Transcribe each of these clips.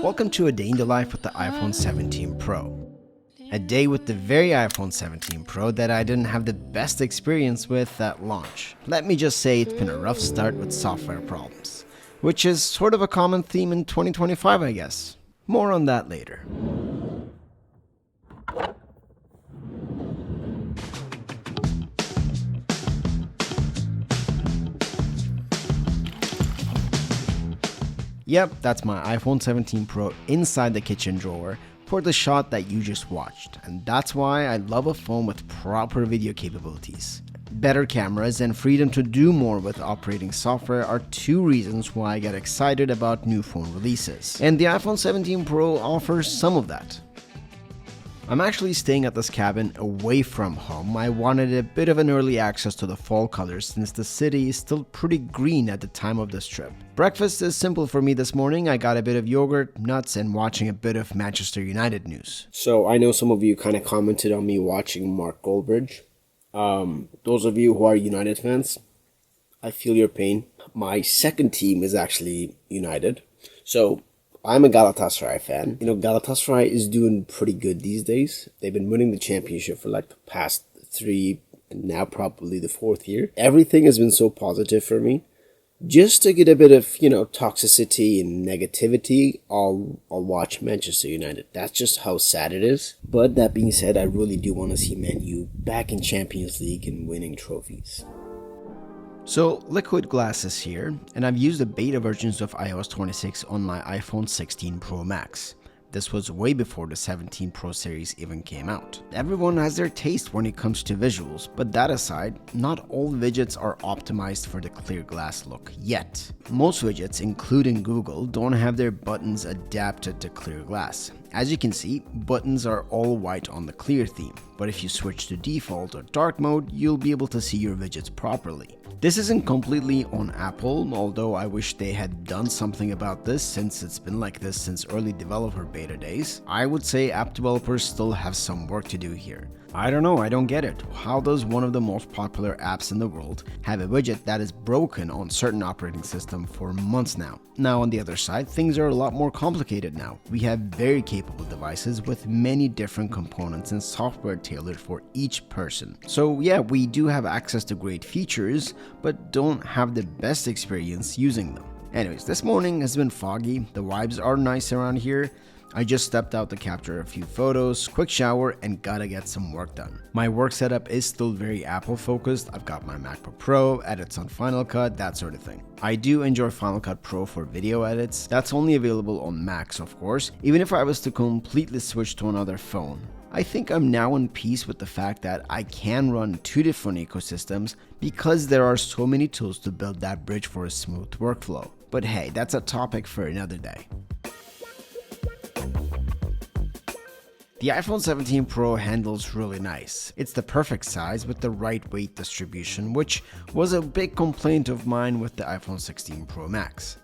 Welcome to a day in the life with the iPhone 17 Pro. A day with the very iPhone 17 Pro that I didn't have the best experience with at launch. Let me just say it's been a rough start with software problems, which is sort of a common theme in 2025, I guess. More on that later. Yep, that's my iPhone 17 Pro inside the kitchen drawer for the shot that you just watched, and that's why I love a phone with proper video capabilities. Better cameras and freedom to do more with operating software are two reasons why I get excited about new phone releases, and the iPhone 17 Pro offers some of that. I'm actually staying at this cabin away from home. I wanted a bit of an early access to the fall colors since the city is still pretty green at the time of this trip. Breakfast is simple for me this morning. I got a bit of yogurt, nuts, and watching a bit of Manchester United news. So I know some of you kind of commented on me watching Mark Goldbridge. Those of you who are United fans, I feel your pain. My second team is actually United. So I'm a Galatasaray fan. You know, Galatasaray is doing pretty good these days. They've been winning the championship for like the past 3 and now probably the 4th year. Everything has been so positive for me. Just to get a bit of, toxicity and negativity, I'll watch Manchester United. That's just how sad it is. But that being said, I really do want to see Man U back in Champions League and winning trophies. So, liquid glass is here, and I've used the beta versions of iOS 26 on my iPhone 16 Pro Max. This was way before the 17 Pro series even came out. Everyone has their taste when it comes to visuals, but that aside, not all widgets are optimized for the clear glass look yet. Most widgets, including Google, don't have their buttons adapted to clear glass. As you can see, buttons are all white on the clear theme, but if you switch to default or dark mode, you'll be able to see your widgets properly. This isn't completely on Apple, although I wish they had done something about this since it's been like this since early developer beta days. I would say app developers still have some work to do here. I don't know, I don't get it. How does one of the most popular apps in the world have a widget that is broken on certain operating system for months now? Now on the other side, things are a lot more complicated now. We have very capable devices with many different components and software tailored for each person. So yeah, we do have access to great features, but don't have the best experience using them. Anyways, this morning has been foggy, the vibes are nice around here. I just stepped out to capture a few photos, quick shower, and gotta get some work done. My work setup is still very Apple focused. I've got my MacBook Pro, edits on Final Cut, that sort of thing. I do enjoy Final Cut Pro for video edits. That's only available on Macs, of course, even if I was to completely switch to another phone. I think I'm now in peace with the fact that I can run two different ecosystems because there are so many tools to build that bridge for a smooth workflow. But hey, that's a topic for another day. The iPhone 17 Pro handles really nice. It's the perfect size with the right weight distribution, which was a big complaint of mine with the iPhone 16 Pro Max.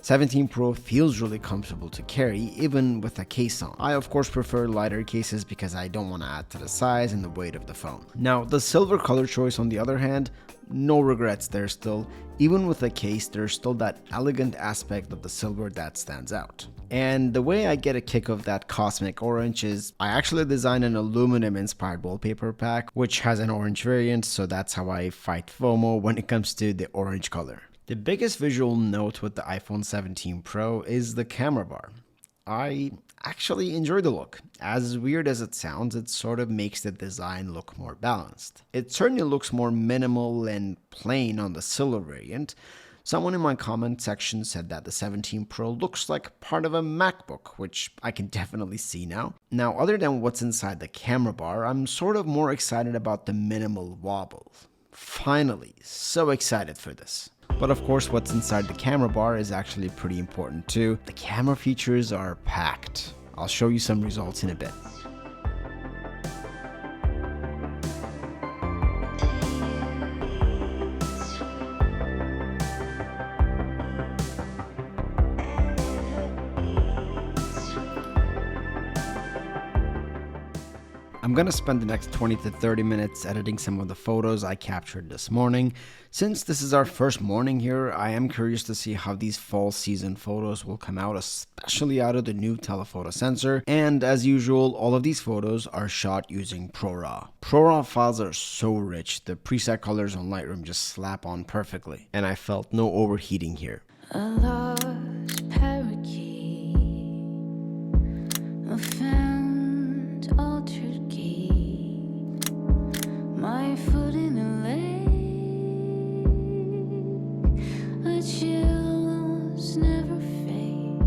17 Pro feels really comfortable to carry even with a case on. I of course prefer lighter cases because I don't want to add to the size and the weight of the phone. Now the silver color choice on the other hand, no regrets there still. Even with a case, there's still that elegant aspect of the silver that stands out. And the way I get a kick of that cosmic orange is I actually designed an aluminum inspired wallpaper pack which has an orange variant, so that's how I fight FOMO when it comes to the orange color. The biggest visual note with the iPhone 17 Pro is the camera bar. I actually enjoy the look. As weird as it sounds, it sort of makes the design look more balanced. It certainly looks more minimal and plain on the silver variant. Someone in my comment section said that the 17 Pro looks like part of a MacBook, which I can definitely see now. Now, other than what's inside the camera bar, I'm sort of more excited about the minimal wobble. Finally, so excited for this. But of course, what's inside the camera bar is actually pretty important too. The camera features are packed. I'll show you some results in a bit. I'm gonna spend the next 20 to 30 minutes editing some of the photos I captured this morning. Since this is our first morning here, I am curious to see how these fall season photos will come out, especially out of the new telephoto sensor. And as usual, all of these photos are shot using ProRes. ProRes files are so rich, the preset colors on Lightroom just slap on perfectly. And I felt no overheating here. A lost parakeet, a found altered key, my foot in a lake, a chill's never fake,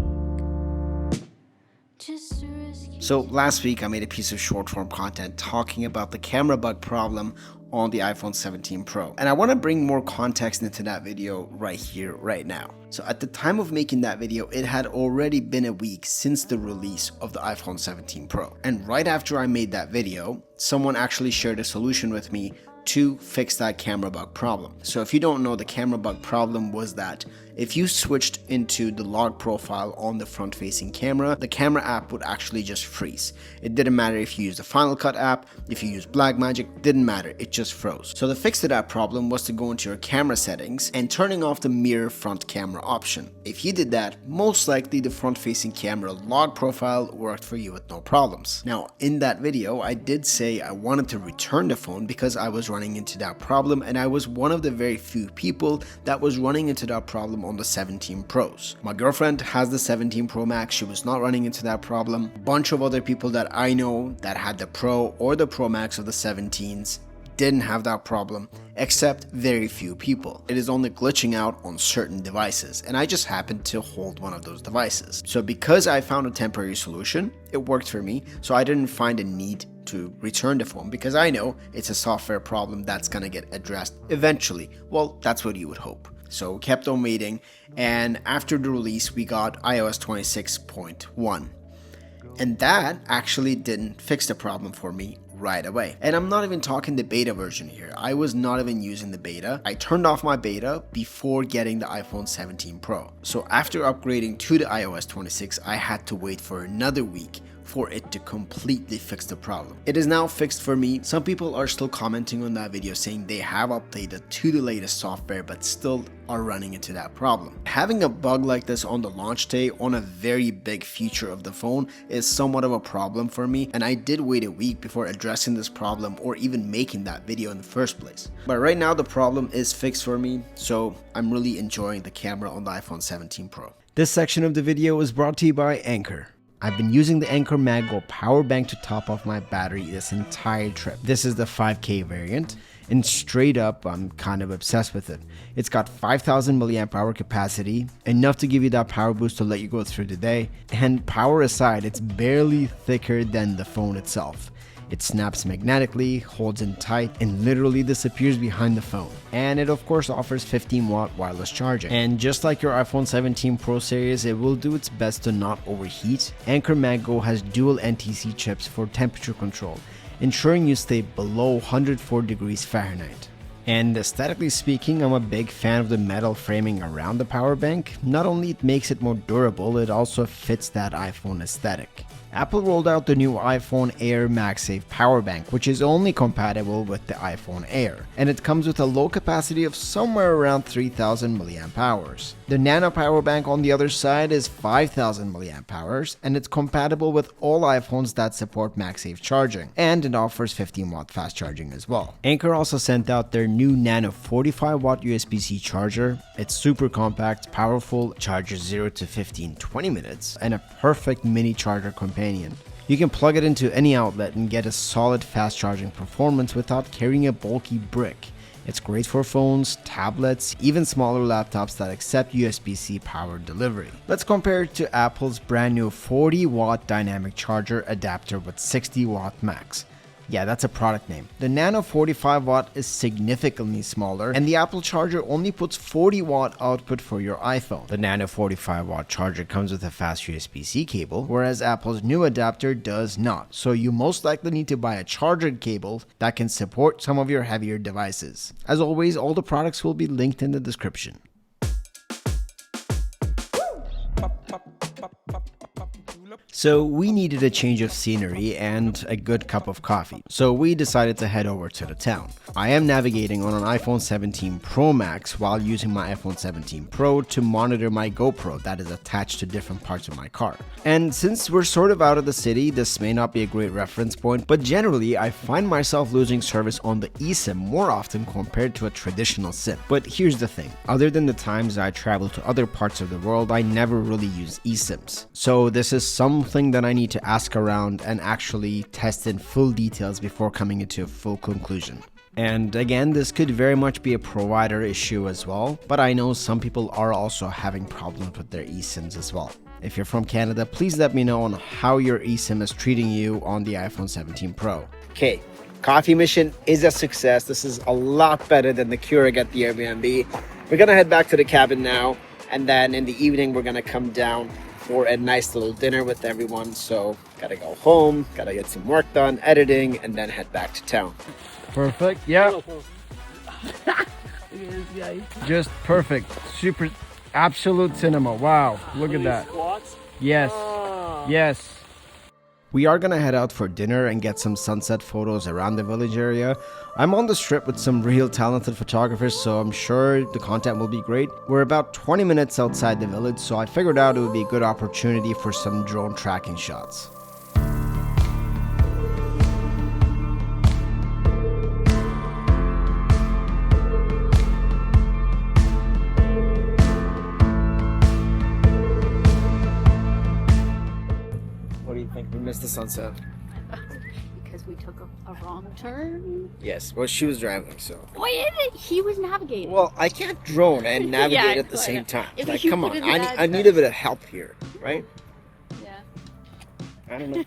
just a risky. So last week I made a piece of short form content talking about the camera bug problem on the iPhone 17 Pro. And I want to bring more context into that video right here, right now. So at the time of making that video, it had already been a week since the release of the iPhone 17 Pro. And right after I made that video, someone actually shared a solution with me to fix that camera bug problem. So if you don't know, the camera bug problem was that if you switched into the log profile on the front facing camera, the camera app would actually just freeze. It didn't matter if you used the Final Cut app, if you used Blackmagic, didn't matter, it just froze. So the fix to that problem was to go into your camera settings and turning off the mirror front camera option. If you did that, most likely the front facing camera log profile worked for you with no problems. Now in that video, I did say I wanted to return the phone because I was running into that problem, and I was one of the very few people that was running into that problem on the 17 Pros. My girlfriend has the 17 Pro Max, she was not running into that problem. A bunch of other people that I know that had the Pro or the Pro Max of the 17s didn't have that problem, except very few people. It is only glitching out on certain devices, and I just happened to hold one of those devices. So because I found a temporary solution, it worked for me, so I didn't find a need to return the phone because I know it's a software problem that's gonna get addressed eventually. Well, that's what you would hope. So we kept on waiting, and after the release we got iOS 26.1. And that actually didn't fix the problem for me right away. And I'm not even talking the beta version here. I was not even using the beta. I turned off my beta before getting the iPhone 17 Pro. So after upgrading to the iOS 26, I had to wait for another week for it to completely fix the problem. It is now fixed for me. Some people are still commenting on that video saying they have updated to the latest software but still are running into that problem. Having a bug like this on the launch day on a very big feature of the phone is somewhat of a problem for me, and I did wait a week before addressing this problem or even making that video in the first place. But right now the problem is fixed for me, so I'm really enjoying the camera on the iPhone 17 Pro. This section of the video is brought to you by Anker. I've been using the Anker Nano power bank to top off my battery this entire trip. This is the 5K variant, and straight up, I'm kind of obsessed with it. It's got 5,000 milliamp hour capacity, enough to give you that power boost to let you go through the day. And power aside, it's barely thicker than the phone itself. It snaps magnetically, holds in tight, and literally disappears behind the phone. And it of course offers 15-watt wireless charging. And just like your iPhone 17 Pro series, it will do its best to not overheat. Anker Nano has dual NTC chips for temperature control, ensuring you stay below 104 degrees Fahrenheit. And aesthetically speaking, I'm a big fan of the metal framing around the power bank. Not only it makes it more durable, it also fits that iPhone aesthetic. Apple rolled out the new iPhone Air MagSafe power bank, which is only compatible with the iPhone Air, and it comes with a low capacity of somewhere around 3,000 milliamp hours. The Nano power bank on the other side is 5,000 milliamp hours, and it's compatible with all iPhones that support MagSafe charging, and it offers 15-watt fast charging as well. Anker also sent out their new Nano 45-watt USB-C charger. It's super compact, powerful, charges 0 to 15 in 20 minutes, and a perfect mini charger companion. You can plug it into any outlet and get a solid fast charging performance without carrying a bulky brick. It's great for phones, tablets, even smaller laptops that accept USB-C power delivery. Let's compare it to Apple's brand new 40-watt dynamic charger adapter with 60-watt max. Yeah, that's a product name. The Nano 45-watt is significantly smaller, and the Apple charger only puts 40-watt output for your iPhone. The Nano 45-watt charger comes with a fast USB-C cable, whereas Apple's new adapter does not. So you most likely need to buy a charger cable that can support some of your heavier devices. As always, all the products will be linked in the description. So we needed a change of scenery and a good cup of coffee. So we decided to head over to the town. I am navigating on an iPhone 17 Pro Max while using my iPhone 17 Pro to monitor my GoPro that is attached to different parts of my car. And since we're sort of out of the city, this may not be a great reference point, but generally I find myself losing service on the eSIM more often compared to a traditional SIM. But here's the thing, other than the times I travel to other parts of the world, I never really use eSIMs. So this is something that I need to ask around and actually test in full details before coming into a full conclusion. And again, this could very much be a provider issue as well, but I know some people are also having problems with their eSIMs as well. If you're from Canada, please let me know on how your eSIM is treating you on the iPhone 17 Pro. Okay, coffee mission is a success. This is a lot better than the Keurig at the Airbnb. We're gonna head back to the cabin now, and then in the evening we're gonna come down for a nice little dinner with everyone. So gotta go home, gotta get some work done, editing, and then head back to town. Perfect, yeah. Just perfect. Super, absolute cinema. Wow, look at that. Yes, yes. We are gonna head out for dinner and get some sunset photos around the village area. I'm on the strip with some real talented photographers, so I'm sure the content will be great. We're about 20 minutes outside the village, so I figured out it would be a good opportunity for some drone tracking shots. What do you think? We missed the sunset. Because we took a wrong turn. Yes, well, she was driving, so. Wait, he was navigating. Well, I can't drone and navigate Yeah, at the I same know. time. If Like, you come put on, it I in need a bit of help here, right? Yeah. I don't know.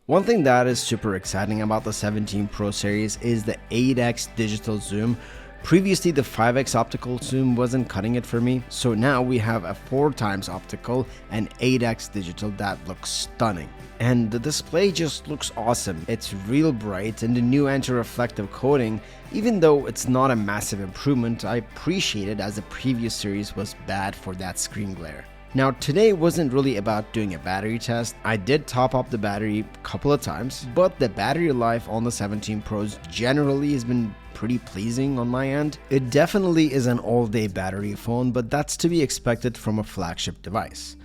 One thing that is super exciting about the 17 Pro series is the 8x digital zoom. Previously, the 5x optical zoom wasn't cutting it for me, so now we have a 4x optical and 8x digital that looks stunning. And the display just looks awesome. It's real bright, and the new anti-reflective coating, even though it's not a massive improvement, I appreciate it as the previous series was bad for that screen glare. Now today wasn't really about doing a battery test. I did top up the battery a couple of times, but the battery life on the 17 Pros generally has been pretty pleasing on my end. It definitely is an all-day battery phone, but that's to be expected from a flagship device.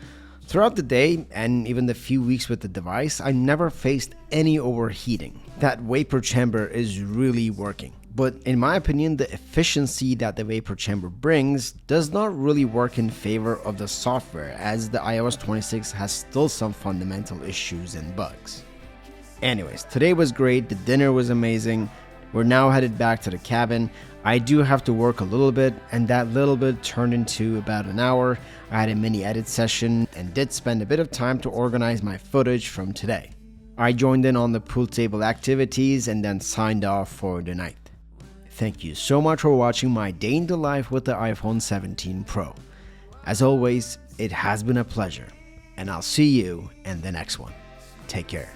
Throughout the day, and even the few weeks with the device, I never faced any overheating. That vapor chamber is really working. But in my opinion, the efficiency that the vapor chamber brings does not really work in favor of the software, as the iOS 26 has still some fundamental issues and bugs. Anyways, today was great, the dinner was amazing. We're now headed back to the cabin. I do have to work a little bit, and that little bit turned into about an hour. I had a mini edit session and did spend a bit of time to organize my footage from today. I joined in on the pool table activities and then signed off for the night. Thank you so much for watching my day in the life with the iPhone 17 Pro. As always, it has been a pleasure, and I'll see you in the next one. Take care.